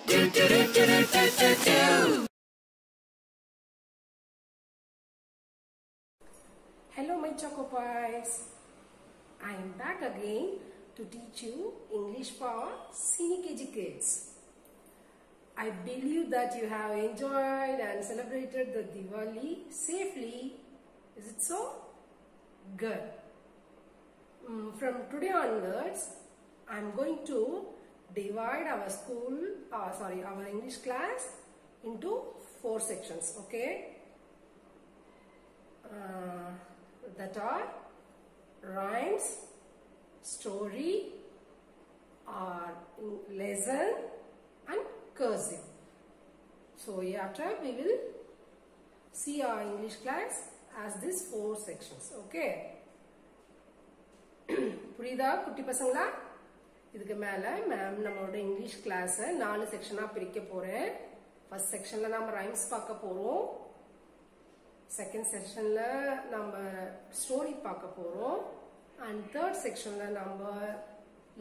Hello my Choco Pies. I am back again to teach you English for Senior KG kids. I believe that you have enjoyed and celebrated the Diwali safely. Is it so? Good. From today onwards, I am going to divide our our English class into 4 sections. Okay. That are rhymes, story, lesson and cursive. So after we will see our English class as these 4 sections. Okay. புரியுதா குட்டி பசங்களா? இதுக்கு மேல ma'am நம்மளோட English class 4 செக்ஷனா பிரிக்க போறேன். First செக்ஷன்ல நாம ரைம்ஸ் பார்க்க போறோம். செகண்ட் செக்ஷன்ல நம்ம ஸ்டோரி பார்க்க போறோம். அண்ட் தேர்ட் செக்ஷன்ல நம்ம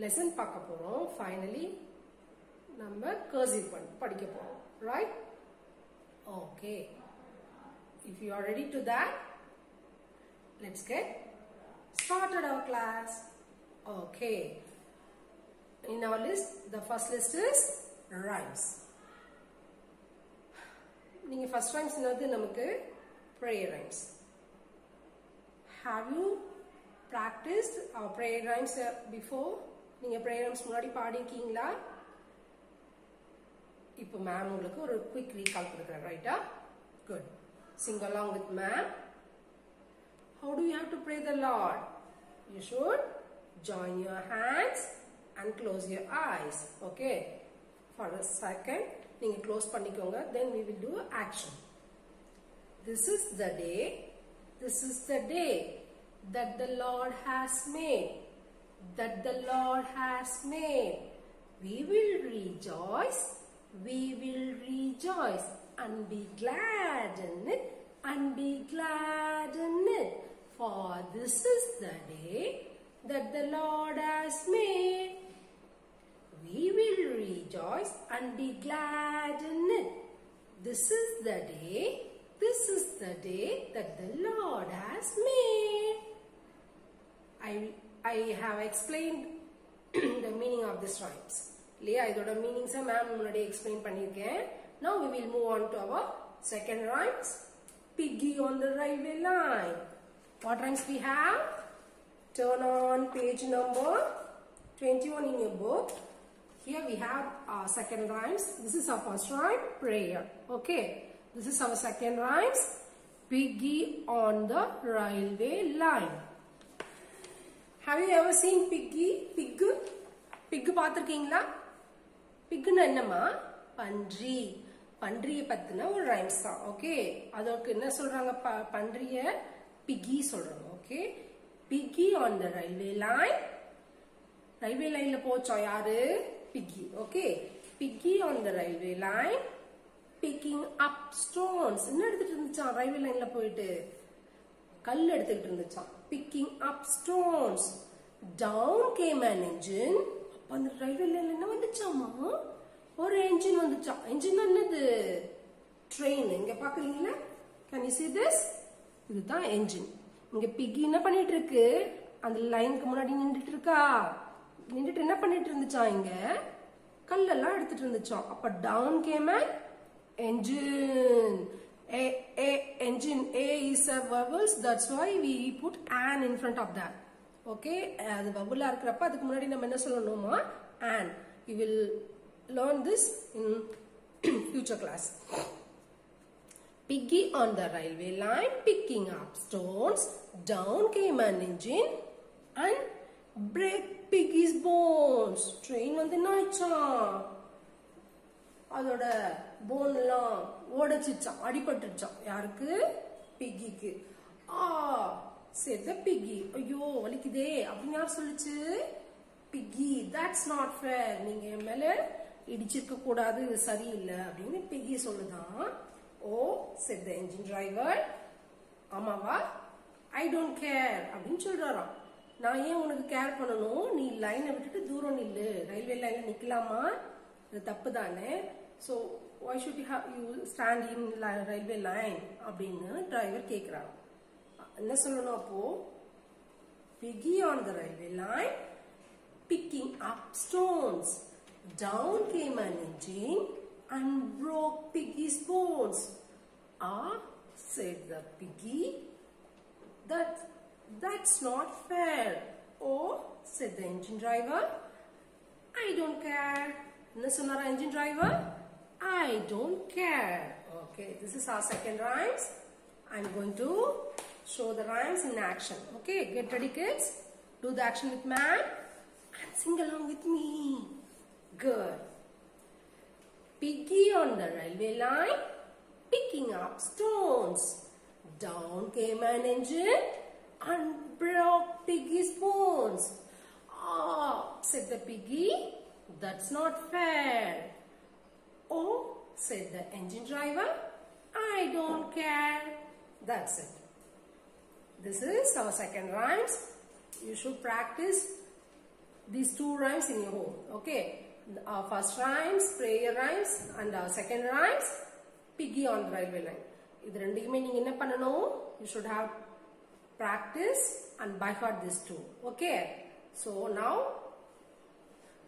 லெசன் பார்க்க போறோம். ஃபைனலி நம்ம கர்சிவ் படிக்க போறோம். Right? Okay. If you are ready to that, let's get started our class. Okay. In our list, the first list is rhymes. நீங்க first rhymes என்னது நமக்கு prayer rhymes. Have you practiced our prayer rhymes before? நீங்க prayer rhymes முன்னாடி பாடிருக்கீங்களா? இப்போ ma'am உங்களுக்கு ஒரு quick recall கொடுக்கிறேன். ரைட்டா? Good. Sing along with ma'am. How do you have to pray the Lord? You should join your hands and close your eyes. Okay. For a second, நீங்க close பண்ணிக்கோங்க. Then we will do action. This is the day. This is the day that the Lord has made. That the Lord has made. We will rejoice. We will rejoice and be glad in it. And be glad in it. For this is the day that the Lord has made. We will rejoice and be glad in it. This is the day. This is the day that the Lord has made. I have explained the meaning of this rhymes. Liya idoda meanings ma'am munadi explain பண்ணிருக்கேன். Now we will move on to our second rhymes. Piggy on the railway line. What rhymes we have? Turn on page number 21 in your book. Here we have our second rhymes. This is our first rhyme, prayer. Okay. This is our second rhymes. Piggy on the railway line. Have you ever seen piggy? Pig? Pig பாத்திருக்கீங்களா? Pigனா என்னமா? பன்றி. பன்றியை பத்தின ஒரு rhymes தான். Okay. அதற்கு என்ன சொல்றாங்க? பன்றிய பிகி சொல்றாங்க. Okay. Piggy on the railway line. Railway லைன்ல போச்சா யாரு? Piggy. Okay. Piggy on the railway line picking up stones. என்ன எடுத்துட்டு இருந்துச்சான் ரயில்வே லைன்ல போயிட்டு? கல் எடுத்துட்டு இருந்துச்சான். picking up stones. Down came an engine. அப்ப அந்த ரயில்வே லைன்ல என்ன வந்துச்சாமா? ஒரு என்ஜின் வந்துச்சான். என்ஜின் என்னது? ட்ரெயின். இங்க பாக்குறீங்களா? Can you see this? இதுதான் என்ஜின். இங்க பிகி என்ன பண்ணிட்டு இருக்கு? அந்த லைனுக்கு முன்னாடி நின்னுட்டு இருக்கா? நின்னுட்டு என்ன பண்ணிட்டு இருந்துச்சான்? இங்க கல்லெல்லாம் எடுத்துட்டு இருந்துச்சான். அப்ப down came an engine. Engine. A is a vowels. That's why we put an in front of that. Okay. அது vowel இருக்கிறப்ப அதுக்கு முன்னாடி நம்ம என்ன சொல்லணுமா? An. You will learn this in future class. Piggy on the railway line picking up stones. Down came an engine and break Piggy's bones. Train வந்து என்ன ஆயிடுச்சான்? அதோட போன் எல்லாம் ஓடச்சிச்சான், அடிபட்டுச்சான். யாருக்கு? பிகிக்கு. said the piggy. ஐயோ வலிக்குதே அப்படின்னு யார் சொல்லுச்சு? பிகி. That's not fair. நீங்க மேல இடிச்சிருக்க கூடாது, இது சரியில்லை அப்படின்னு பிகி சொல்லுதான். said the engine driver. ஆமாவா? I don't care அப்படின்னு சொல்றாராம். நான் ஏன் உனக்கு கேர் பண்ணணும்? நீ லைனை விட்டுட்டு தூரம் நில்லு. ரயில்வே லைன்ல நிக்கலாமா? இது தப்பு தானே. So why should you stand in railway line அப்படின்னு டிரைவர் கேக்குறாங்க. என்ன சொல்லணும் அப்போ, Piggy on the railway line picking up stones. Down came an engine and broke Piggy's bones. Ah, said the piggy, that's not fair. Oh, said the engine driver, I don't care. Enna sonnara engine driver? I don't care. Okay, this is our second rhymes. I'm going to show the rhymes in action. Okay, get ready kids. Do the action with man and sing along with me. Good. Piggy on the railway line picking up stones. Down came an engine and broke Piggy's bones. Ah, said the piggy, that's not fair. Oh, said the engine driver, I don't care. That's it. This is our second rhymes. You should practice these two rhymes in your home. Okay. Our first rhymes, prayer rhymes, and our second rhymes, Piggy on the railway line. இது ரெண்டுக்குமே நீங்க என்ன பண்ணணும்? You should have practice and by heart these two. Okay. So now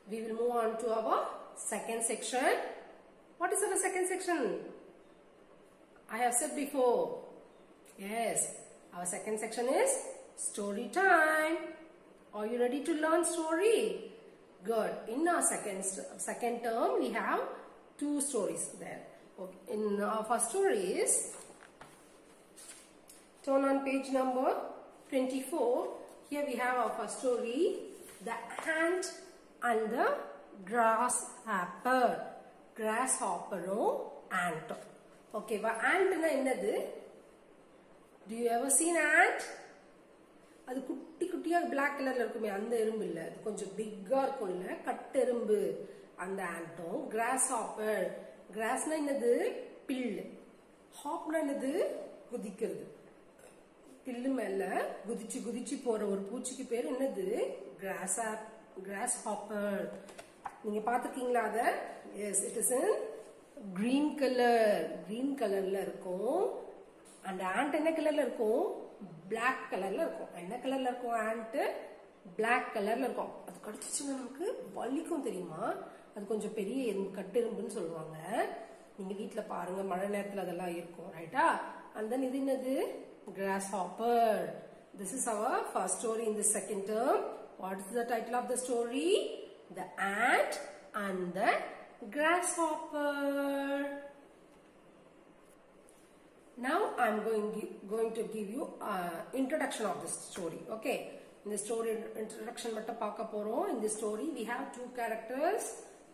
we will move on to our second section. What is our second section? I have said before. Yes, our second section is story time. Are you ready to learn story? Good. In our second term, we have two stories there. Okay. In our first story is, turn on page number 24. Here we have our first story, the ant and the grasshopper. Grasshopper ant. Okay, ant na என்னது? Do you ever seen ant? அது குட்டி குட்டியா black கலர்ல இருக்குமே அந்த எறும்பு இல்ல, அது கொஞ்சம் பிக்கா இருக்கும்ல, கட்டெறும்பு. அந்த ஆண்ட்டும் grasshopper. கிராஸ்னா என்னது? பில்லு. ஹாப்னா என்னது? குதிக்கிறது. பில்லு மேல குதிச்சு குதிச்சு போற ஒரு பூச்சிக்கு பேர் என்னது? grasshopper. நீங்க பாத்துக்கீங்களா அத? Yes, it is in green color. green கலர்ல இருக்கும். அந்த ஆண்ட் என்ன கலர்ல இருக்கும்? black கலர்ல இருக்கும். என்ன கலர்ல இருக்கும் ஆண்ட்? black கலர்ல இருக்கும். அது கடிச்சிச்சுன்னா நமக்கு வலிக்கும் தெரியுமா? அது கொஞ்சம் பெரிய கட்டெறும்புன்னு சொல்லுவாங்க. நீங்க வீட்ல பாருங்க, மழை நேரத்துல அதெல்லாம் இருக்கும், ரைட்டா? and then இது என்னது? grasshopper. This is our first story in the second term. What is the title of the story? The ant and the grasshopper. Now I'm going to give you introduction of this story. Okay, in the story introduction மட்டும் பார்க்க போறோம். In this story we have two characters,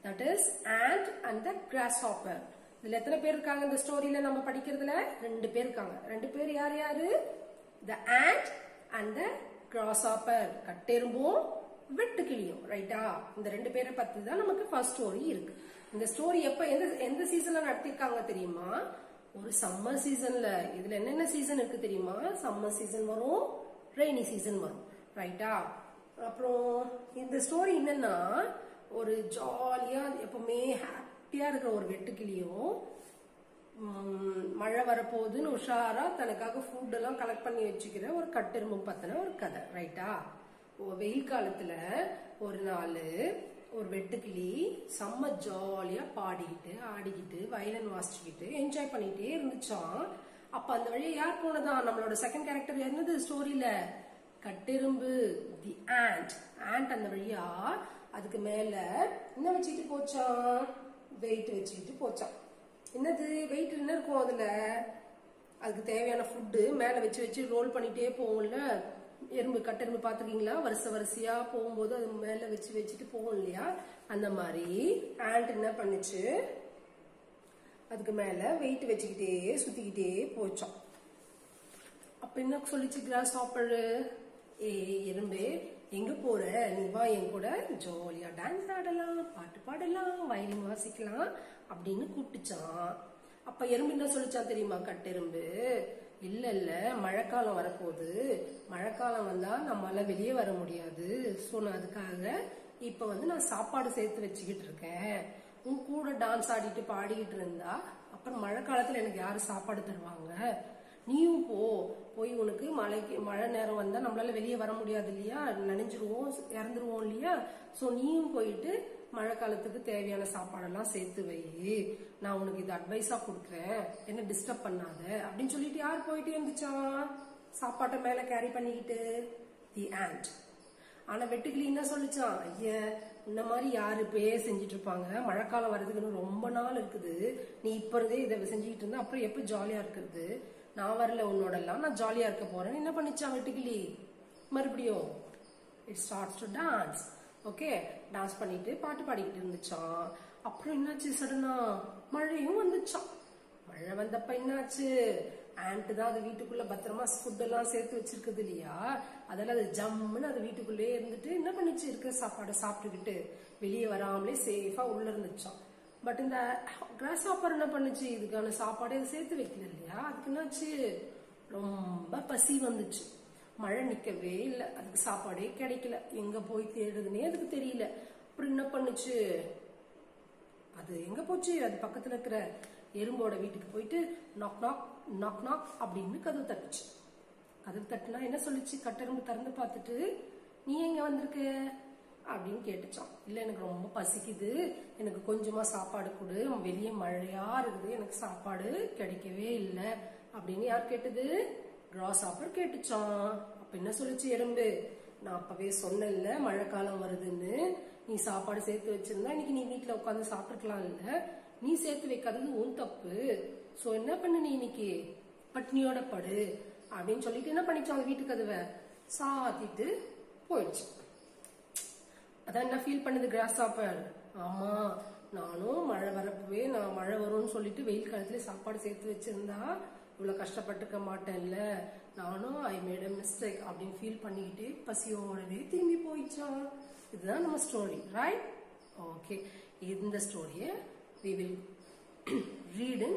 that is ant and the grasshopper. இதுல எத்தனை பேர் இருக்காங்க இந்த ஸ்டோரியில நம்ம படிக்கிறதுல? ரெண்டு பேர் இருக்காங்க. ரெண்டு பேர் யார் யாரு? The ant and the grasshopper. கட்டெறும்பும் வெட்டுக்கிளியும், ரைட்டா? இந்த ரெண்டு பேரை பத்தி தான் நமக்கு ஃபர்ஸ்ட் ஸ்டோரி இருக்கு. இந்த ஸ்டோரி எப்ப எந்த சீசன்ல நடத்திருக்காங்க தெரியுமா? ஒரு சம்மர் சீசன்ல. இதுல என்னென்ன சீசன் இருக்கு தெரியுமா? சம்மர் சீசன் வரும், ரெய்னி சீசன் வரும், ரைட்டா? அப்புறம் இந்த ஸ்டோரி என்னன்னா, ஒரு ஜாலியா எப்பவுமே ஹாப்பியா இருக்கிற ஒரு வெட்டுக்கிளியும் மழை வரப்போகுதுன்னு உஷாரா தனக்காக ஃபுட் எல்லாம் கலெக்ட் பண்ணி வச்சுக்கிற ஒரு கட்டெறும்பு பத்தின ஒரு கதை, ரைட்டா? வெயில் காலத்துல ஒரு நாள் ஒரு வெட்டுக்கிளி செம்ம ஜாலியா பாடிக்கிட்டு ஆடிக்கிட்டு வயலின் வாசிச்சுக்கிட்டு என்ஜாய் பண்ணிட்டே இருந்துச்சான். அப்ப அந்த வழியா யார் போனதா? நம்மளோட செகண்ட் கேரக்டர் என்னது ஸ்டோரியில? கட்டெறும்பு, தி ஆண்ட். ஆண்ட் அந்த வழியா அதுக்கு மேல என்ன வச்சுக்கிட்டு போச்சான்? வெயிட் வச்சுக்கிட்டு போச்சான். என்னது வெயிட்? என்ன இருக்கும் அதுல? அதுக்கு தேவையான ஃபுட்டு மேல வச்சு வச்சு ரோல் பண்ணிட்டே போகும்ல எறும்பு. கட்டெறும்பு பாத்துக்கீங்களா? வரிசையா போகும்போது அது மேல வச்சு வச்சுட்டு போகும் இல்லையா? அந்த மாதிரி ஆண்ட் என்ன பண்ணுச்சு? அதுக்கு மேல வெயிட் வச்சுக்கிட்டே சுத்திக்கிட்டே போச்சான். அப்ப என்ன சொல்லிச்சு கிராஸ்ஹாப்பர்? எறும்பே, எங்க போற? நீ வா என் கூட ஜாலியா டான்ஸ் ஆடலாம், பாட்டு பாடலாம், வயலின் வாசிக்கலாம் அப்படின்னு கூப்பிட்டுச்சான். அப்ப எறும்பு என்ன சொல்லிச்சான் தெரியுமா? கட்டெறும்பு, இல்ல இல்ல மழைக்காலம் வரப்போகுது, மழைக்காலம் வந்தா நம்மளால வெளியே வர முடியாது, சோ நான் அதுக்காக இப்ப நான் சாப்பாடு சேர்த்து வச்சுக்கிட்டு இருக்கேன், உன் கூட டான்ஸ் ஆடிட்டு பாடிக்கிட்டு இருந்தா அப்புறம் மழை காலத்துல எனக்கு யாரு சாப்பாடு தருவாங்க? நீயும் போய் உனக்கு மழை நேரம் வந்தா நம்மளால வெளியே வர முடியாது இல்லையா, நனைஞ்சிருவோம், இறந்துருவோம் இல்லையா. சோ நீயும் போயிட்டு மழை காலத்துக்கு தேவையான சாப்பாடெல்லாம் சேர்த்து வை, நான் உனக்கு இது அட்வைஸா கொடுக்குறேன், என்ன டிஸ்டர்ப் பண்ணாத அப்படின்னு சொல்லிட்டு யார் போயிட்டு இருந்துச்சான் சாப்பாட்டை மேல கேரி பண்ணிக்கிட்டு? தி ஆண்ட். ஆனா வெட்டுக்கிளி என்ன சொல்லிச்சான், ஐயா இந்த மாதிரி யாரு இப்பயே செஞ்சிட்டு இருப்பாங்க, மழைக்காலம் வர்றதுக்குன்னு ரொம்ப நாள் இருக்குது, நீ இப்ப இருந்தே இதை செஞ்சுக்கிட்டு இருந்தா அப்புறம் எப்ப ஜாலியா இருக்கிறது, நான் வரல உன்னோட எல்லாம், நான் ஜாலியா இருக்க போறேன். என்ன பண்ணிச்சான் வெட்டுக்கிளி, மறுபடியும் it starts to dance. Okay, dance பண்ணிட்டு பாட்டு பாடிக்கிட்டு இருந்துச்சான். அப்புறம் என்னாச்சு, சடனா மழையும் வந்துச்சான். மழை வந்தப்ப என்னாச்சு, ஆண்ட் தான் அது வீட்டுக்குள்ள பத்திரமா ஃபுட் எல்லாம் சேர்த்து வச்சிருக்குது இல்லையா, அதெல்லாம் அது ஜம்முன்னு அது வீட்டுக்குள்ளே இருந்துட்டு என்ன பண்ணிச்சு, இருக்கிற சாப்பாடை சாப்பிட்டுக்கிட்டு வெளியே வராமலே சேஃபா உள்ள இருந்துச்சான். பட் இந்த கிராஸ் ஹாப்பர் என்ன பண்ணுச்சு, இதுக்கான சாப்பாடை சேர்த்து வைக்கல இல்லையா, அதுக்கு என்னாச்சு, ரொம்ப பசி வந்துச்சு. மழை நிக்கவே இல்லை, அதுக்கு சாப்பாடே கிடைக்கல, எங்க போய் தேடுதுன்னே அதுக்கு தெரியல. அப்புறம் என்ன பண்ணுச்சு, அது எங்க போச்சு, அது பக்கத்துல இருக்கிற எறும்போட வீட்டுக்கு போயிட்டு நாக் நாக் நாக் நாக் அப்படின்னு கதவு தட்டுச்சு. கதவு தட்டுனா என்ன சொல்லிச்சு, கட்டெரும்பு திறந்து பார்த்துட்டு நீ எங்க வந்திருக்க அப்படின்னு கேட்டுச்சான். இல்ல எனக்கு ரொம்ப பசிக்குது, எனக்கு கொஞ்சமா சாப்பாடு கொடு, வெளியே மழையா இருக்குது, எனக்கு சாப்பாடு கிடைக்கவே இல்லை அப்படின்னு யார் கேட்டது, கிராஸ் ஹாப்பர் கேட்டுச்சான். அப்ப என்ன சொல்லிச்சு எறும்பு, நான் அப்பவே சொன்னேன்ல மழை காலம் வருதுன்னு, நீ சாப்பாடு சேர்த்து வச்சிருந்தா இன்னைக்கு நீ வீட்டுல உட்காந்து சாப்பிட்டுக்கலாம் இல்ல, நீ சேர்த்து வைக்காதது உன் தப்பு, சோ என்ன பண்ணு நீ இன்னைக்கு பட்னியோட படு அப்படின்னு சொல்லிட்டு என்ன பண்ணிச்சான், வீட்டு கதவை சாத்திட்டு போயிடுச்சு. அதான் என்ன ஃபீல் பண்ணுது கிராஸ் ஹாப்பர், ஆமா நானும் மழை வரப்பவே நான் மழை வரும்னு சொல்லிட்டு வெயில் காலத்துல சாப்பாடு சேர்த்து வச்சிருந்தா இவ்வளவு கஷ்டப்பட்டுக்க மாட்டேன்ல, நானும் ஐ மேட் a mistake அப்படின்னு ஃபீல் பண்ணிக்கிட்டே பசியோடவே திரும்பி போயிடுச்சான். இதுதான் நம்ம ஸ்டோரி, ரைட்? ஓகே, இந்த ஸ்டோரியை we will read in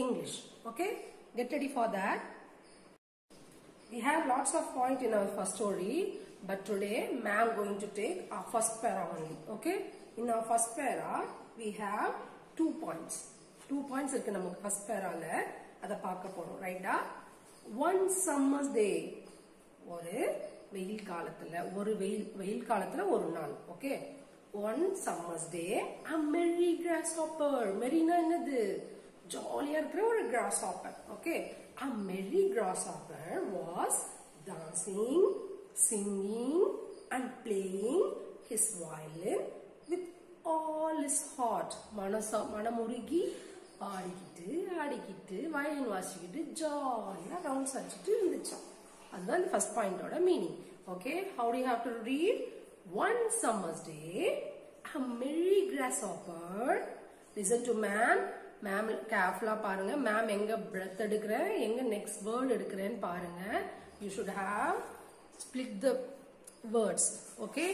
English. Okay, get ready for that. We have lots of points in our first story, but today ma'am going to take our first para only. Okay, in our first para we have 2 points. 2 points இருக்கு நமக்கு first paraல, அத பார்க்க போறோம். ரைட்டா? One summer's day, ஒரு வெயில் காலத்துல ஒரு நாள். Okay, one summer's day a merry grasshopper, merryனா என்னது, ஜாலியா இருக்கிற ஒரு grasshopper. Okay, a merry grasshopper was dancing, singing and playing his violin with all his heart. மனமுருகி ஆடிக்கிட்டு வயலின் வாசிக்கிட்டு ஜாலியா ரவுண்ட்ஸ் அடிச்சிட்டு இருந்துச்சான். அதுதான் ஃபர்ஸ்ட் பாயிண்டோட meaning. Okay, how do you have to read? One summer's day, a merry grasshopper. Listen to ma'am. Ma'am carefully பாருங்க. Ma'am எங்க breath எடுக்கிறேன், எங்க next word எடுக்கிறேன்னு பாருங்க. You should have split the words. Okay?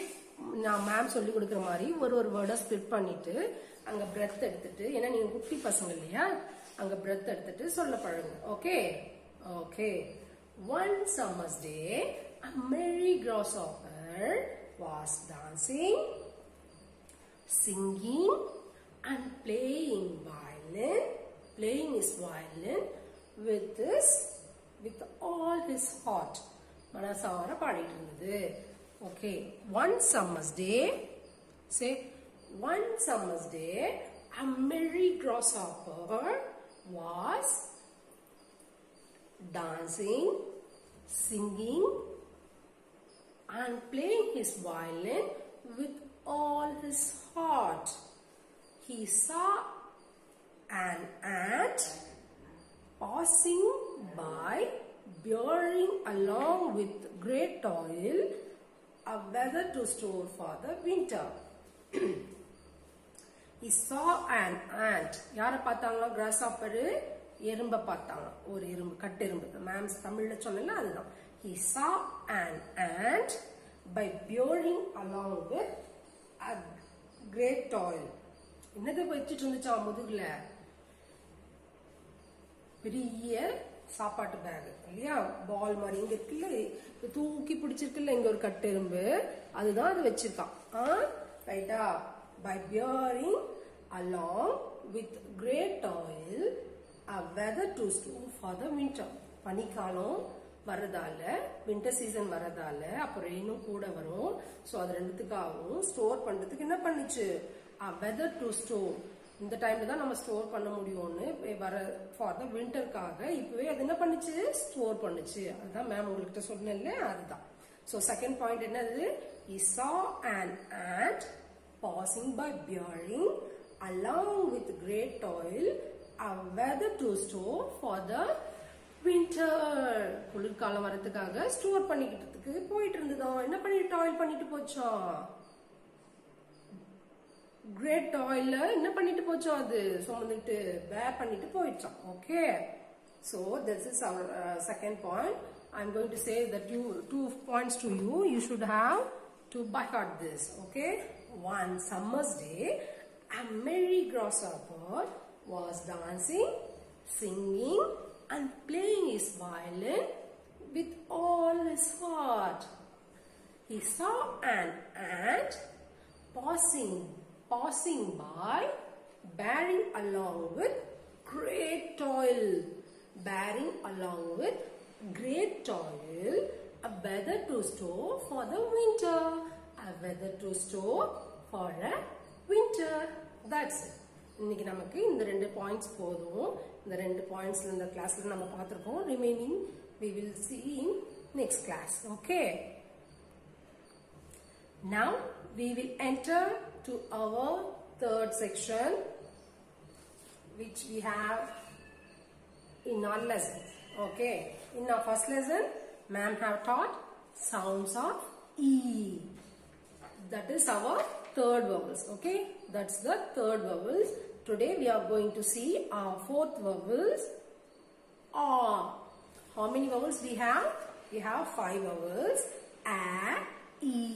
நான் ma'am சொல்லி கொடுக்குற மாதிரி ஒரு வேர்டை ஸ்பிளிட் பண்ணிட்டு அங்க breath எடுத்துட்டு, ஏன்னா நீங்க குட்டி பசங்க இல்லையா, அங்க breath எடுத்துட்டு சொல்ல பழகுங்க. Okay? Okay. One summer's day, a merry grasshopper was dancing, singing and playing his violin with all his heart. மனசார பாடிட்டு இருந்தது. Okay, one summer's day, say one summer's day, a merry grasshopper was dancing, singing and playing his violin with all his heart. He saw an ant passing by, bearing along with great toil a weather to store for the winter. He saw an ant. யாரை பார்த்தாங்களா? grasshopper, எறும்பை பார்த்தாங்க. ஒரு எறும்பு, கட்டெறும்பு. Ma'am தமிழ்ல சொன்னல அதுதான். He saw an ant by bearing along with a great toil. என்னது வச்சிட்டு இருந்துச்சா முதுகுல? பெரிய சாப்பாட்டு பேக் இல்லையா, பால் மாதிரி இங்க இருக்குல்ல, தூக்கி பிடிச்சிருக்குல்ல இங்க ஒரு கட்டெரும்பு, அதுதான் அது வச்சிருக்கான். ரைட்டா? By bearing along with great toil a weather to store for the winter. பனிக்காலம் வரதால winter season வரதால அப்ப ரெயினும் கூட வரும். சோ அது ரெண்டுத்துக்காகவும் ஸ்டோர் பண்றதுக்கு என்ன பண்ணுச்சு? a weather to store. இந்த டைம்ல தான் நம்ம ஸ்டோர் பண்ண முடியும்னு வர ஃபார் த விண்டர்க்காக இப்பவே அது என்ன பண்ணுச்சு? ஸ்டோர் பண்ணுச்சு. அதுதான் மேம் உங்ககிட்ட சொன்னேன்ல, அதுதான். So second point என்னது? He saw an ant passing by bearing along with great toil a weather to store for the winter. குளிர்காலம் வரதுக்காக ஸ்டோர் பண்ணிக்கிட்டதுக்கு போயிட்டு இருந்ததா. என்ன பண்ணி டாயில் பண்ணிட்டு போச்சா? great toil என்ன பண்ணிட்டு போச்சா? அது சுமந்துட்டு bear பண்ணிட்டு போயிடுச்சாம். Okay, so this is our second point. I'm going to say that two points to you. You should have to by heart this. Okay, one summer's day, a merry grasshopper was dancing, singing, and playing his violin with all his heart. He saw an ant passing by, bearing along with great toil. Bearing along with great toil, a weather to store for the winter. A weather to store for a winter. That's it. இன்னைக்கு நமக்கு இந்த ரெண்டு points போதும். இந்த ரெண்டு பாயிண்ட்ஸ்ல இந்த கிளாஸ்ல நம்ம பார்த்திருக்கோம். Remaining we will see in next class. Okay. Now we will enter to our third section, which we have in our lesson. Okay, in our first lesson ma'am have taught sounds of E. That is our third vowels. Okay, that's the third vowels. Today we are going to see our fourth vowels, A. How many vowels we have? We have 5 vowels. A, E,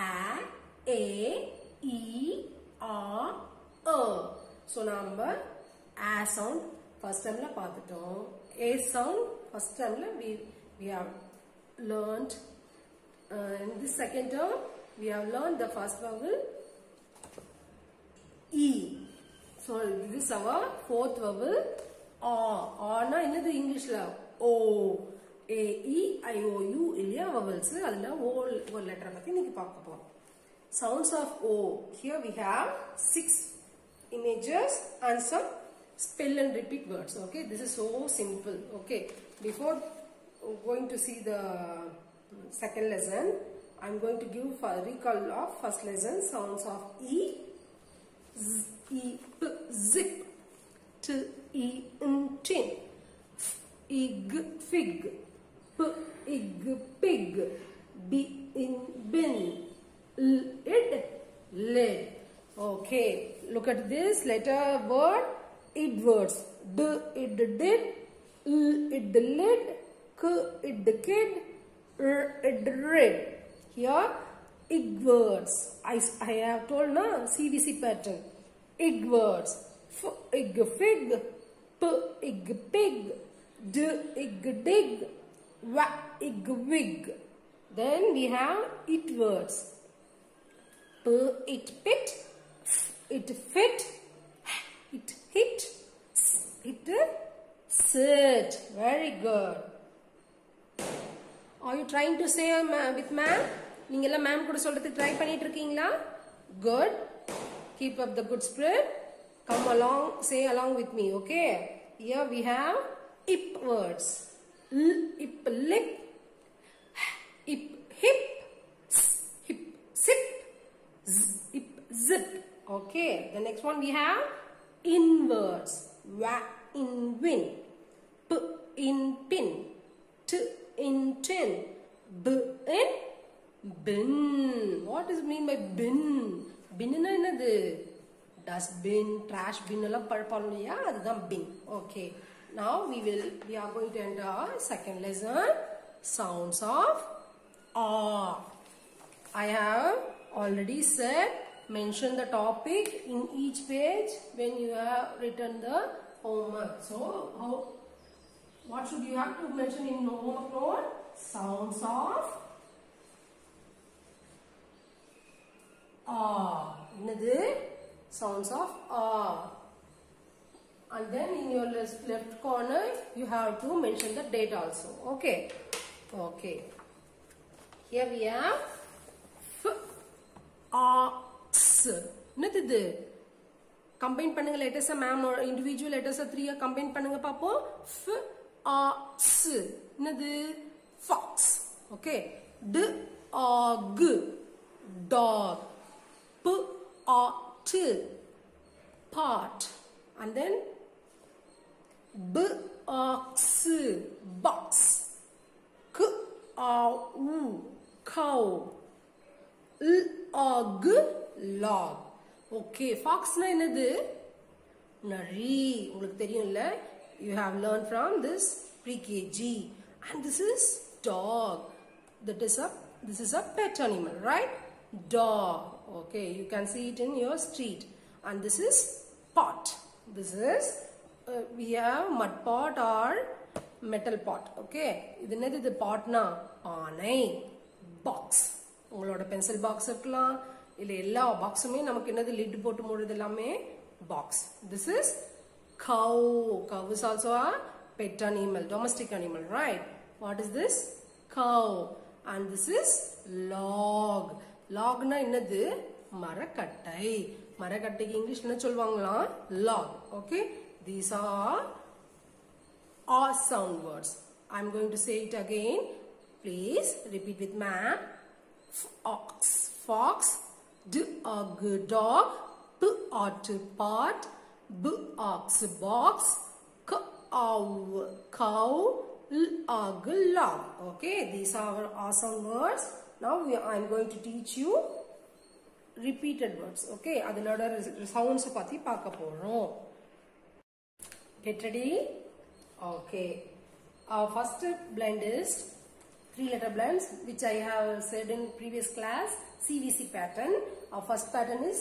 A, A, E, R, A. So number A sound first time la paathutom. A sound first time la we have learned. In this second term we have learned the first vowel E. So this is our fourth vowel A. A na enadhu English la O. A, E, I, O, U இல்லையா vowels. அதுல O ஒரு letter பத்தி நீங்க பார்க்க போறோம். Sounds of O. Here we have 6 images and some spell and repeat words. Okay, this is so simple. Okay, before going to see the second lesson, I'm going to give a recall of first lesson. Sounds of E, Z, E, P, zip, T, E, N, tin, F, E, G, fig, P, ig, pig, B, in, bin, L, id, lid. Okay, look at this letter word, id words. D, id, did, L, id, lid, K, id, kid, R, id, rid. Here, ig words. I have told na CVC pattern. Ig words. F, ig, fig, P, ig, pig, D, ig, dig, W, ig, wig. Then we have it words. P, it, pit, F, it, fit, H, it, hit, S, it, sit. Very good. Are you trying to say with ma'am? நீங்க எல்லாம் ma'am கூட சொல்றதுக்கு try பண்ணிட்டு இருக்கீங்களா? Good. Keep up the good spirit. Come along, say along with me, okay? Here we have ip words. L, ip, lip, ip, hip, s, hip, sip, z, ip, zip. Okay. The next one we have in words. Wa, in, win, p, in, pin, t, in, tin, b, in, bin. What does it mean by bin? Bin na enadhu? Dustbin, trash bin alla padpalliya, adhan bin. Okay. Now we are going to enter our second lesson, sounds of A. I have already said mention the topic in each page when you have written the homework. So what should you have to mention in homework note? Sounds of என்னது sounds of and then in your left corner you have to mention the date also. Okay. Here we have ox. என்னது இது? combine பண்ணுங்க letters ma'am or individual letters 3 combine பண்ணுங்க பாப்போம். ox. என்னது? fox. Okay. dog, dog. pot, pot. And then box, box. cow, log, log. Okay, fox na என்னது? நரி. உங்களுக்கு தெரியும்ல? You have learned from this pre-KG. And this is dog. This is a pet animal, right? Dog. Okay, you can see it in your street. And this is pot. This is we have mud pot or metal pot. Okay, இது என்னது? இது pot na ஆனை. box. உங்களோட pencil box இருக்கலாம் இல்ல எல்லா பாக்ஸுமே நமக்கு என்னது lid போட்டு மூடுறது எல்லாமே box. This is cow. Cow is also a pet animal, domestic animal, right? What is this? Cow. And this is log. log na என்னது? மரக்கட்டை. மரக்கட்டைக்கு இங்கிலீஷ்ல என்ன சொல்வாங்களா? log. Okay, these are sound words. I'm going to say it again. Please repeat with ma'am. Ox, fox. Dog, dog. Pot, pot. Ox, box. Cow, cow. Log, log. Okay, these are our sound words. Now I'm going to teach you repeated words. Okay, அதனோட sounds பத்தி பார்க்க போறோம். Get ready? Okay. Our first blend is 3-letter blends, which I have said in previous class. CVC pattern. Our first pattern is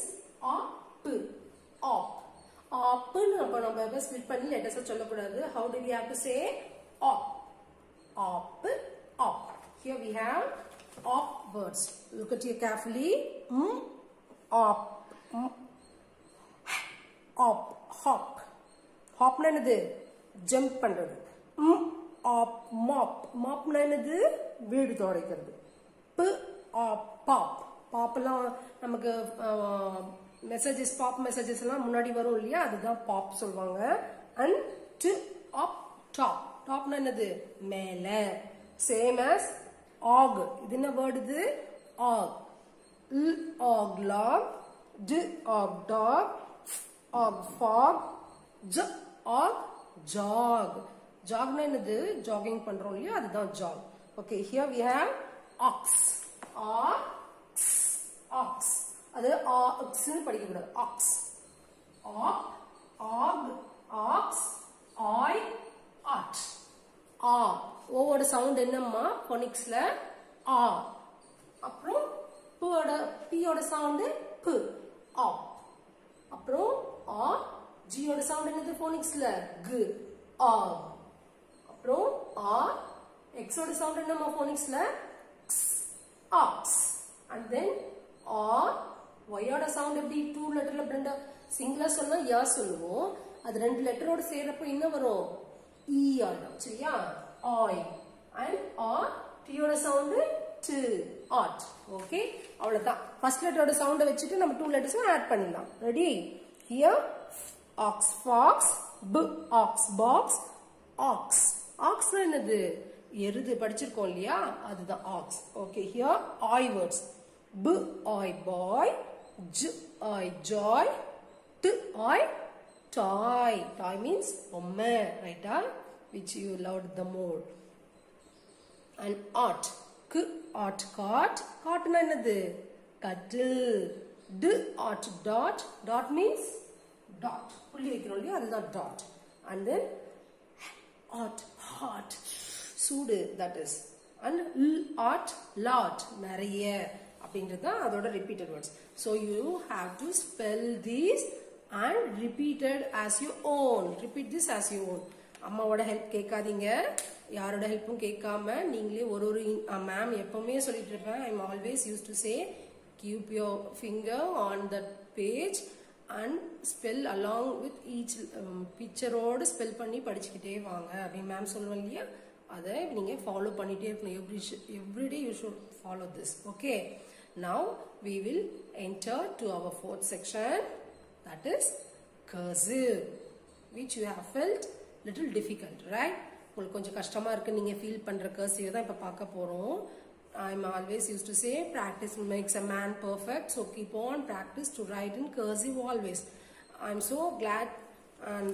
op. Op. Op. நம்ம split பண்ணி letters சொல்லக்கூடாது. How do we have to say op? Op. Op. Here we have op words. Look at here carefully. Op. Op. Hop. Hop na என்னது? Jump பண்றது. Op. Mop. Mop na என்னது? வீடு துடைக்கிறது. Pop. Popலாம் நமக்கு messages, pop messages எல்லாம் முன்னாடி வரும் இல்லையா? அதுதான் pop சொல்வாங்க. And up, top. Top na என்னது? மேல. Same as og. இது என்ன word இது? Og. Og log. Og dog. Og fog. Og jog. Jog na என்னது? jogging பண்றோம் இல்லையா? அதுதான் jog. Okay, here we have ox. Ox. அது ox னு படிக்க கூடாது. Ox. Og. Ox. Oi. Ot. ஓவோட சவுண்ட் என்னம்மா? phonicsல ஆ. அப்புறம் p-ஓட சவுண்ட் p. op. அப்புறம் g-ஓட சவுண்ட் என்னது phonicsல? g. og. அப்புறம் x-ஓட சவுண்ட் என்னம்மா phonicsல? x. ox. And then y-ஓட சவுண்ட் எப்படி? 2 லெட்டர்ல blend சிங்கிளா சொன்னா யா சொல்லுவோம். அது 2 லெட்டரோட சேர்றப்ப என்ன வரும்? e ஆயிடும். சரியா? oi. And t-ஓட சவுண்ட் t. ot. Okay, அவ்வளவுதான். ஃபர்ஸ்ட் லெட்டரோட சவுண்ட வச்சிட்டு நம்ம 2 லெட்டர்ஸ் ஆட் பண்ணிடலாம். Ready? Here ox, fox. ox, box. ox. ox னா என்னது? எருது படிச்சிருக்கோம் இல்லையா? அதுதான் ox. Okay, here oi words. oi boy. oi joy. oi toy. Toy means பொம்மை, right? Which you loved the more. And ot. ot cot. Cot na என்னது? கட்டில். ot dot. Dot means dot. புள்ளி வைக்கிறோம் இல்லையா? அதுதான் dot. And then ot hot. சூடு, that is. And ot lot. நிறைய அப்படின்றது அதோட repeated words. So you have to spell these and repeat it as you own. Repeat this as you own. அம்மாவோட help கேட்காதீங்க, யாரோட ஹெல்ப்பும் கேட்காம நீங்களே ஒரு மேம் எப்பவுமே சொல்லிட்டு இருப்பேன். I am always use to say keep your finger on that page and spell along with each picture oda spell பண்ணி படிச்சிட்டே வாங்க அப்படி மேம் சொல்லுவாங்க இல்லையா அதை நீங்க ஃபாலோ பண்ணிட்டே இருக்கணும் every day you should follow this. Okay, now we will enter to our fourth section, that is cursive, which you have felt little difficult, right? உங்களுக்கு கொஞ்சம் கஷ்டமா இருக்கு நீங்க ஃபீல் பண்ற cursive தான் இப்ப பார்க்க போறோம். I'm always used to say practice makes a man perfect, so keep on practice to write in cursive always. I'm so glad and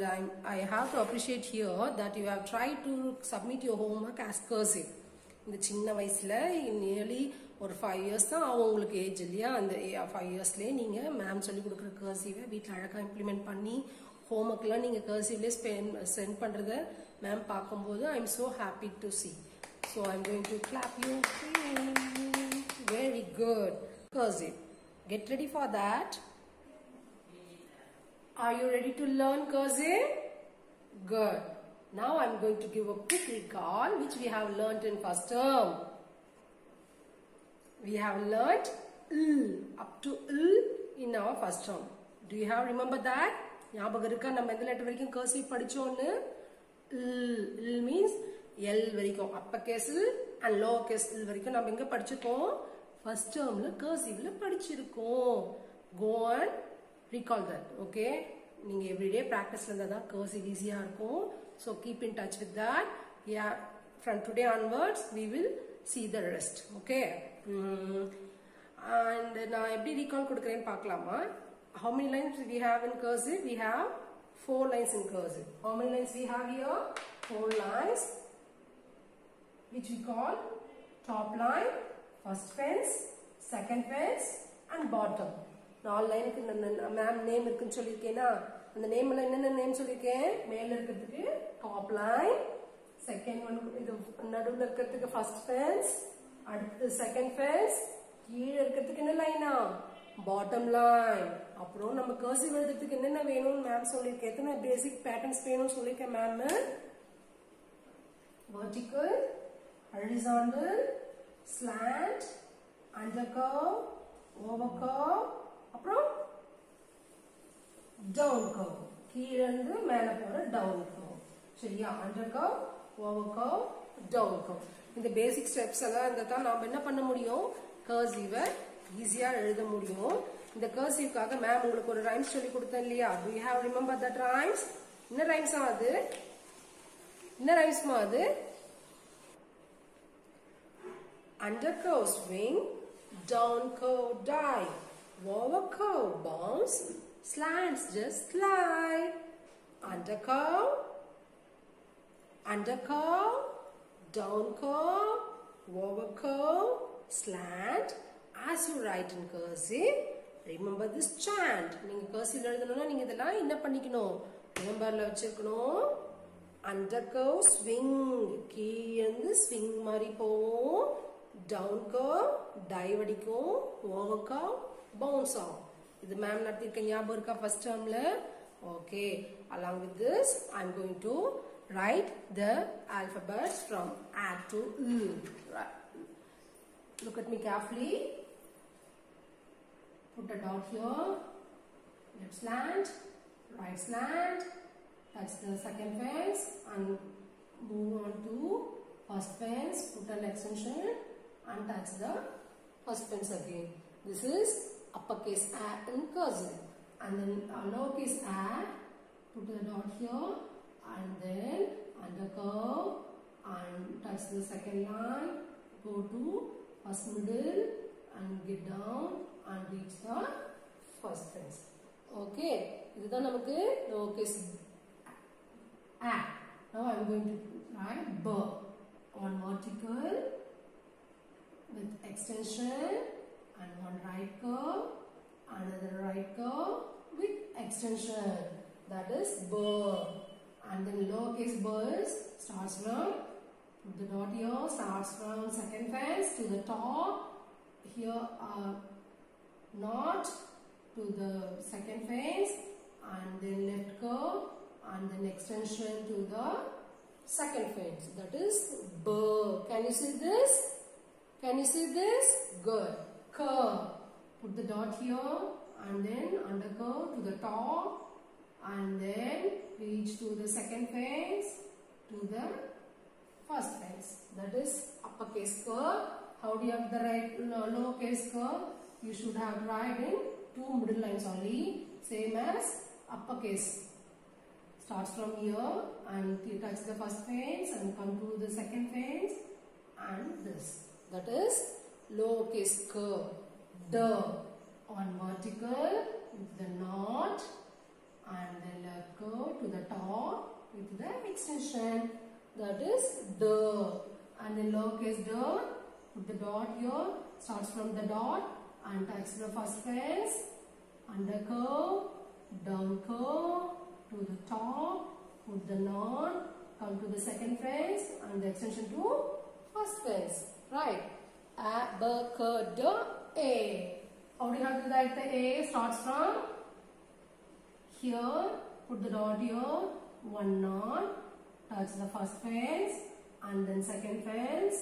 I have to appreciate here that you have tried to submit your homework as cursive. இந்த சின்ன வயசுல nearly ஒரு 5 years தான் உங்களுக்கு age இல்லையா அந்த 5 yearsலயே நீங்க ma'am சொல்லி கொடுக்குற cursive வீட்ல அழகா இம்ப்ளிமெண்ட் பண்ணி homeworkலாம் நீங்க cursiveல சென்ட் பண்றத மேம் பாக்கும்போது I'm so happy to see. So I'm going to clap you. Very good. Cursive. Get ready for that. Are you ready to learn cursive? Good. Now I'm going to give a quick recall which we have learnt in first term. We have learnt l up to l in our first term. Do you have remember that? ஞாபகம் இருக்கா நம்ம எந்த letter வரைக்கும் cursive படிச்சோம்னு? l means L வரைக்கும் upper case L and lower case L வரைக்கும் நம்ம எங்க படிச்சிருக்கோம் first termல cursiveல படிச்சிருக்கோம். Go and recall that. Okay, நீங்க everyday practice இருந்தா தான் cursive easy-ஆ இருக்கும். So keep in touch with that. Yeah, from today onwards we will see the rest. Okay, and நான் எப்படி recall கொடுக்கிறேன்னு பார்க்கலாமா? How many lines we have in cursive? We have 4 lines in cursive. How many lines we have here? 4 lines, which we call top line, first fence, second fence and bottom. 4 லைனுக்கு ma'am name இருக்குன்னு சொல்லியிருக்கேனா அந்த நேம்ல என்னென்ன name சொல்லியிருக்கேன் மேல இருக்கிறதுக்கு top line, second one இது நடுவுல இருக்கிறதுக்கு first fence, அடுத்து second fence, கீழ இருக்கிறதுக்கு என்ன லைனா bottom line. அப்புறம் நம்ம cursive எழுதுறதுக்கு என்னென்ன வேணும்னு மேம் சொல்லியிருக்கேன் எத்தனை பேசிக் பேட்டர்ன்ஸ் வேணும்னு சொல்லியிருக்கேன் ma'am vertical, horizontal, slant, undercurve, overcurve, அப்புறம் down curve. கீழ இருந்து மேல போற down curve. சரியா? undercurve, overcurve, down curve. இந்த பேசிக் ஸ்டெப்ஸ் எல்லாம் இருந்தா தான் நாம என்ன பண்ண முடியும் cursive ஈஸியா எழுத முடியும். இந்த cursiveக்காக மேம் உங்களுக்கு ஒரு ரைம்ஸ் சொல்லி கொடுத்தேன் இல்லையா? Do you have remember that rhymes? என்ன ரைம்ஸ் அது? என்ன ரைம்ஸ்மா அது? Under curve swing, down curve dive, over curve bounce, slants just slide. Under curve, down curve, over curve, slant. As you write in cursive, remember this chant. நீங்க cursive எழுதணும்னா நீங்க இதெல்லாம் என்ன பண்ணிக்கணும்? ரிமெம்பர்ல வச்சிருக்கணும். Under curve swing, கீழந்து swing மாதிரி போவோம். Down curve dive அடிக்கும். Over curve bounce ஆகும். இது மேம் நடத்திருக்க ஞாபகம் இருக்கா first termல? Okay, along with this I'm going to write the alphabets from A to L. Right. Look at me carefully. Put a dot here. Left slant, right slant. That's the second fence and move on to first fence. Put an extension and touch the first fence again. This is uppercase A in cursive. And then lowercase A, put a dot here and then under curve and touch the second line. Go to first middle and get down and reach the first fence. Okay, this is the lowercase A. Now I am going to write B. One vertical with extension and one right curve, another right curve with extension. That is B. And then lowercase b starts from the dot here, starts from second fence to the top. Here knot to the second fence and then left curve and then extension to the second fence. That is B. Can you see this? Can you see this? Good. Curve. put the dot here and then undercurve to the top and then reach to the second face to the first face. That is uppercase curve. How do you have the lowercase curve? You should have right in two middle lines only, same as uppercase. Starts from here and you touch the first face and come to the second face and this. That is lowercase curve. The on vertical with the knot and then a curve to the top with the extension. That is the. And then lowercase the. Put the dot here. Starts from the dot and touch the first face. Under curve, down curve to the top. Put the knot. Come to the second face and the extension to first face. Right. A. How do you have to write the A? Starts from here. Put the dot here. One knot. Touch the first face and then second face.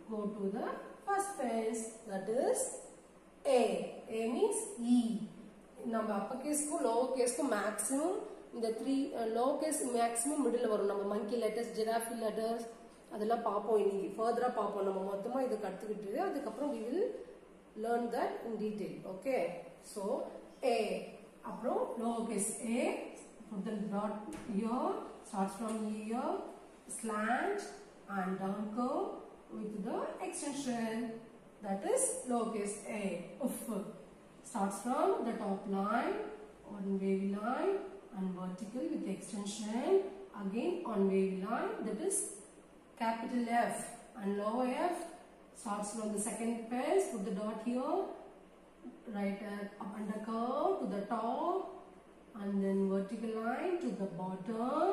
Go to the first face. That is A. A means E. Number uppercase ko lower case ko maximum in the three lower case maximum middle varum நம்ம monkey letters, giraffe letters அதெல்லாம் பாப்போம் இன்னைக்கு further பாப்போம் நம்ம மொத்தமா இத கத்துக்கிட்டு அதுக்கு அப்புறம் we will learn that in detail. Okay, so A அப்புறம் lower case A, put the dot here, starts from here, slant and down curve with the extension. That is lowercase A. Oof. Starts from the top line on wavy line and vertical with the extension. Again on wavy line. That is capital F and lower F. Starts from the second face. Put the dot here. Right under curve to the top and then vertical line to the bottom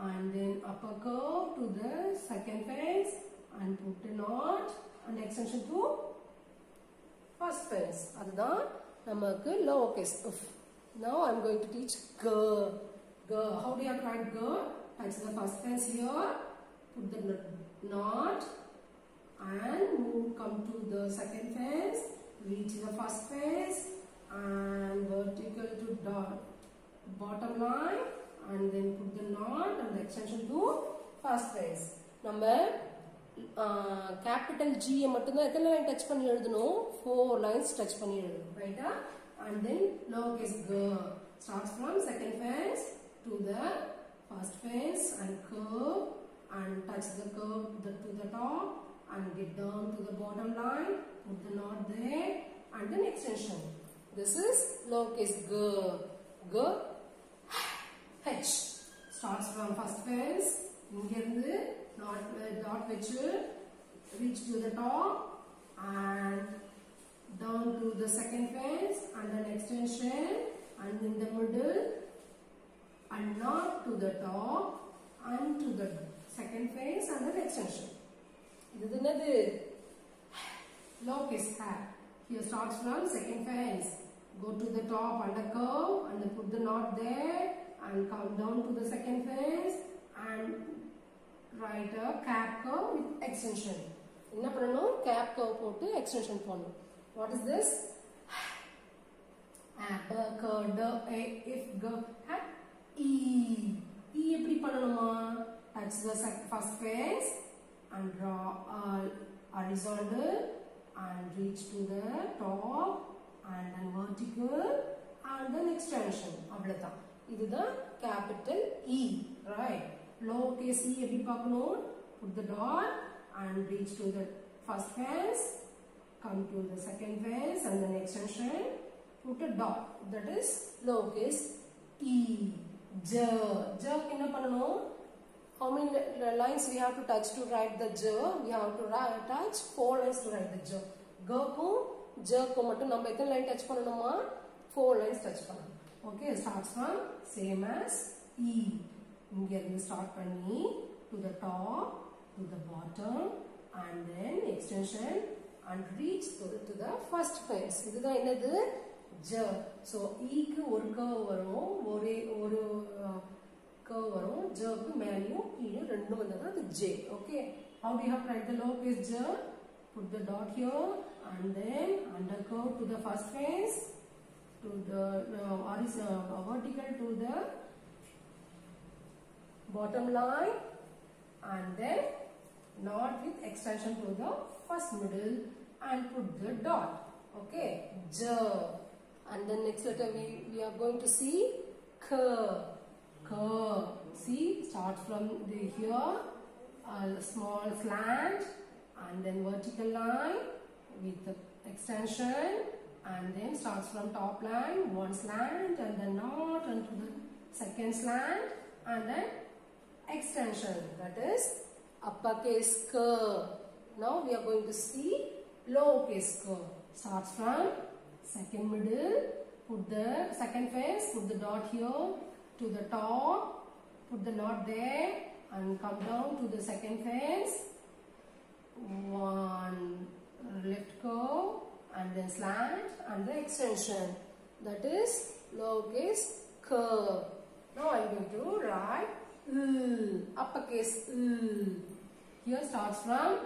and then upper curve to the second face and put a knot and extension to first face. அதுதான் நமக்கு lower case. Now I am going to teach G. G. How do you have to write G? Touch the first face here. Put the knot and come to the second face. Reach the first face and vertical to dot bottom line and then put the knot and the extension to first face. Number capital G மட்டும்தான் எத்தனை line touch பண்ணி எழுதணும் 4 lines touch பண்ணி எழுதணும் ரைட்டா and then lowercase g starts from second face to the first face and curve and touch the curve to the top and get down to the bottom line, put the knot there and then extension. This is lowercase g. G H starts from first face இங்க இருந்து dot வச்சு reach to the top and down to the second face and then extension and in the middle and knot to the top and to the second face and then extension. This is another lowercase hat. Here starts from second face. Go to the top under curve and then put the knot there and come down to the second face and write a cap curve with extension. என்ன பண்ணனும் cap curve போட்டு extension போடணும். What is this? If go hat E. E எப்படி பண்ணனுமா? Touch the first face and draw horizontal and reach to the top and then vertical and then extension. அவ்வளவுதான். இதுதான் capital E, right? Lowercase e எப்படி பார்க்கணும்? Put the dot and reach to the first face, come to the second face and then extension, put a dot. That is lowercase e. J. J என்ன பண்ணணும்? How many lines we have to touch to write the J? We have to touch 4 lines to write the J. G க்கும் J க்கும் மட்டும் நம்ம எத்தனை line touch பண்ணணுமா? 4 lines touch பண்ணணும். Okay, starts from same as E. இங்க இருந்து start பண்ணி to the top, to the bottom and then extension and reach to the first face. இதுதான் என்னது? J. So E க்கு ஒரு curve வரும், ஒரு curve வரும், J க்கு மேலயும் கீழ ரெண்டும் வந்தா அது J. Okay, how do you have to write the lowercase J? put the dot here, and then undercurve to the first face, to the vertical to the bottom line, and then knot with extension to the first middle and put the dot. Okay, J. And then next letter we are going to see K. K. See, start from the here, a small slant, and then vertical line with the extension, and then starts from top line, one slant, and then knot, and to the second slant, and then extension. That is uppercase K. Now we are going to see lowercase K. Starts from second middle, put the second face, put the dot here to the top, put the knot there, and come down to the second face, one left curve, and then slant, and the extension. That is lowercase K. Now I am going to write uppercase L. Here starts from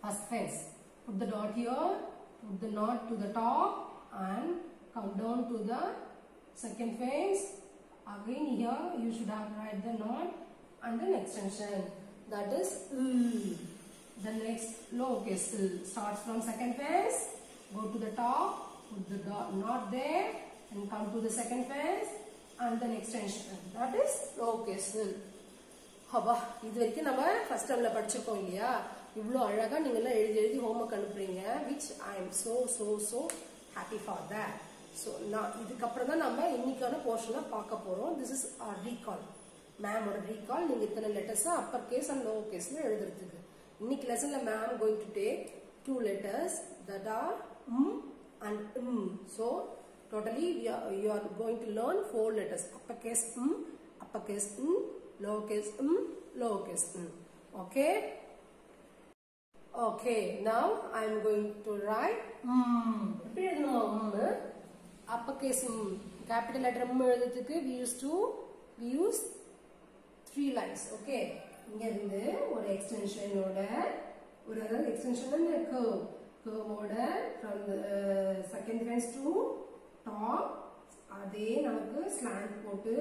first face. Put the dot here, put the knot to the top, and come down to the second face. Again here you should have write the knot and then extension. That is L. The next lowercase L starts from second face. Go to the top, put the knot there, and come to the second face, and then extension. That is lowercase L. அப்பா இது வரைக்கும் நம்ம first டர்ம்ல படிச்சிருக்கோம் இல்லையா? இவ்வளோ அழகா நீங்க எல்லாம் எழுதி ஹோம்வொர்க் அனுப்புறீங்க, which I am so happy for that. So நான் இதுக்கப்புறம் தான் நம்ம இன்னைக்கான போர்ஷனை பார்க்க போறோம். This is our recall. மேமோட recall. நீங்க இத்தனை letters upper case and lower கேஸ்ல எழுதுறதுக்கு. இன்னைக்கு லெசன்ல ma'am going to take 2 letters that are and So totally you are going to learn 4 letters. Uppercase uppercase lowercase lowercase Okay. Okay, now I am going to write uppercase capital letter எழுதுறதுக்கு we use 3 lines. Okay, இங்க இருந்து ஒரு extension ஓட ஒரு அதாவது extension அந்த curve ஓட from the second face to top அதே நமக்கு slant போட்டு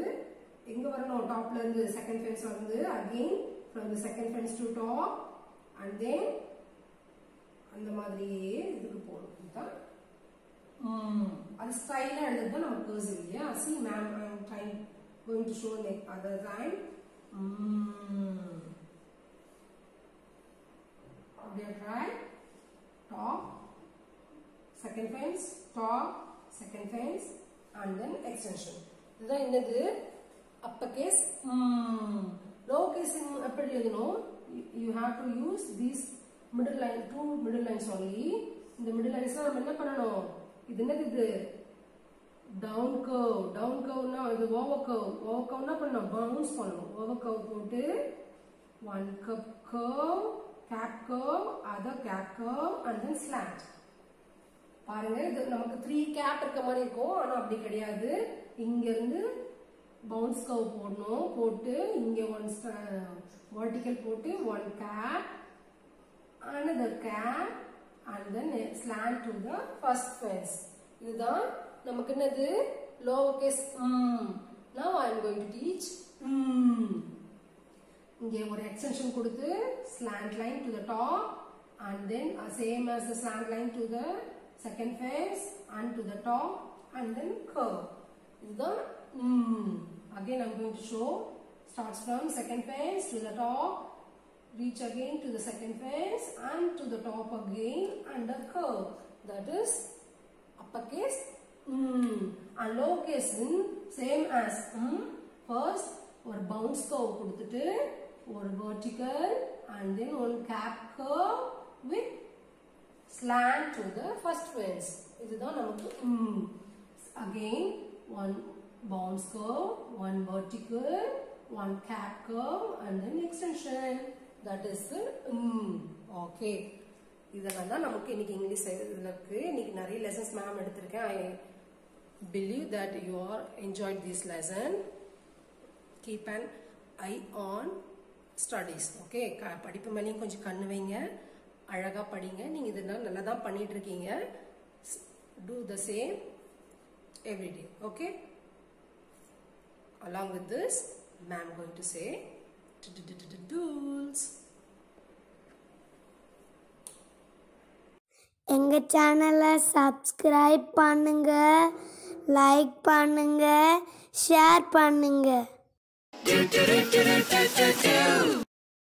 எங்க வரணும் டாப்ல இருந்து செகண்ட் ஃபேஸ் வந்து again from the second face to top and then அந்த மாதிரியே இதுக்கு போறோம் இதுதான் அது ஸ்டைலா எழுதுறது நம்ம கர்சிவ் இல்லையா see ma'am I am trying going to show the other line we are right top second face top second face and then extension இதுதான் என்னது uppercase lowercase எப்படி எழுதணும் you have to use these middle line 2 middle lines only இந்த middle lines நம்ம என்ன பண்ணனும் இது என்னது இது down curve னா இது over curve னா பண்ணனும் bounce பண்ணனும் over curve போட்டு one curve cap curve other cap curve and then slant பாருங்க இது நமக்கு 3 cap இருக்க மாதிரி இருக்கும் ஆனா அப்படி கிடையாது இங்க இருந்து bounce curve போடணும் போட்டு இங்க one vertical போட்டு one cap another cap and then slant to the first face இதுதான் நமக்கு என்னது lower case now I am going to teach இங்க ஒரு extension கொடுத்து slant line to the top and then same as the slant line to the second face and to the top and then curve இதுதான் again I am going to show starts from second face to the top reach again to the second face and to the top again and a curve that is uppercase and lowercase same as first or bounce curve கொடுத்துட்டு ஒரு vertical and then one cap curve with slant to the first face இதுதான் நமக்கு again one bounce curve one vertical one cap curve and then extension that is okay இதெல்லாம் தான் நமக்கு இன்னைக்கு English இதுல இருக்கு இன்னைக்கு நிறைய லெசன்ஸ் மேம் எடுத்திருக்கேன் I believe that you are enjoyed this lesson keep an eye on studies okay படிப்பு மேலயும் கொஞ்சம் கண்ணு வைங்க அழகா படிங்க. நீங்க இதெல்லாம் நல்லா தான் பண்ணிட்டு இருக்கீங்க. Do the same every day. Okay? Along with this, ma'am going to say tools. எங்க சேனலை சப்ஸ்கிரைப் பண்ணுங்க, லைக் பண்ணுங்க, ஷேர் பண்ணுங்க.